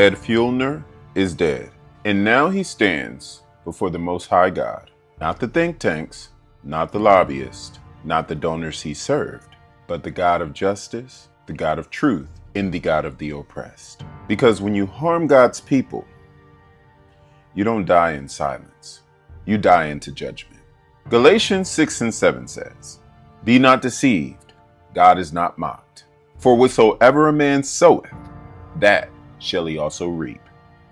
Ed Fjellner is dead, and now he stands before the Most High God. Not the think tanks, not the lobbyists, not the donors he served, but the God of justice, the God of truth, and the God of the oppressed. Because when you harm God's people, you don't die in silence. You die into judgment. Galatians 6:7 says, "Be not deceived, God is not mocked. For whatsoever a man soweth, that shall he also reap."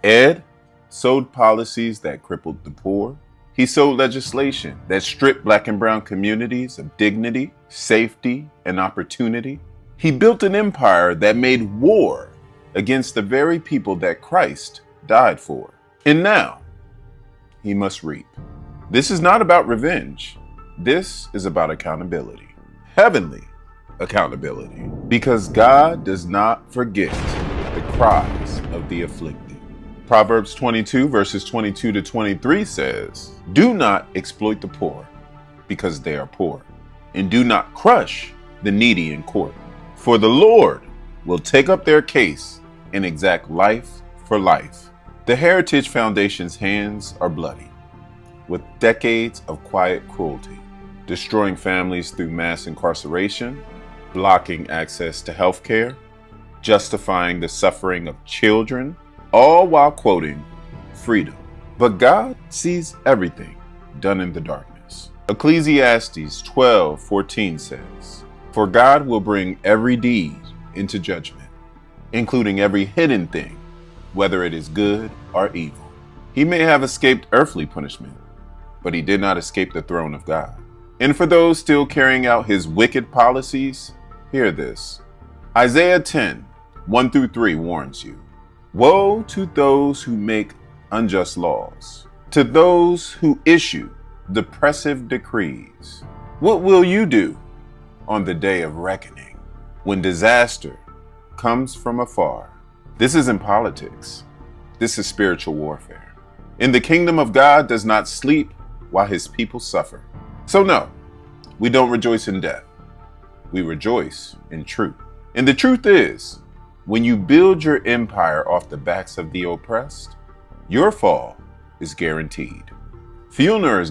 Ed sowed policies that crippled the poor. He sowed legislation that stripped Black and brown communities of dignity, safety, and opportunity. He built an empire that made war against the very people that Christ died for. And now, he must reap. This is not about revenge. This is about accountability. Heavenly accountability. Because God does not forget the cries of the afflicted. Proverbs 22 verses 22 to 23 says, "Do not exploit the poor because they are poor, and do not crush the needy in court. For the Lord will take up their case and exact life for life." The Heritage Foundation's hands are bloody, with decades of quiet cruelty, destroying families through mass incarceration, blocking access to health care, justifying the suffering of children, all while quoting freedom. But God sees everything done in the darkness. Ecclesiastes 12:14 says, "For God will bring every deed into judgment, including every hidden thing, whether it is good or evil." He may have escaped earthly punishment, but he did not escape the throne of God. And for those still carrying out his wicked policies, hear this. Isaiah 10:1-3 warns you, "Woe to those who make unjust laws, to those who issue depressive decrees. What will you do on the day of reckoning, when disaster comes from afar?" This isn't politics. This is spiritual warfare. And the kingdom of God does not sleep while his people suffer. So no, we don't rejoice in death. We rejoice in truth. And the truth is, when you build your empire off the backs of the oppressed, your fall is guaranteed. Fjellner is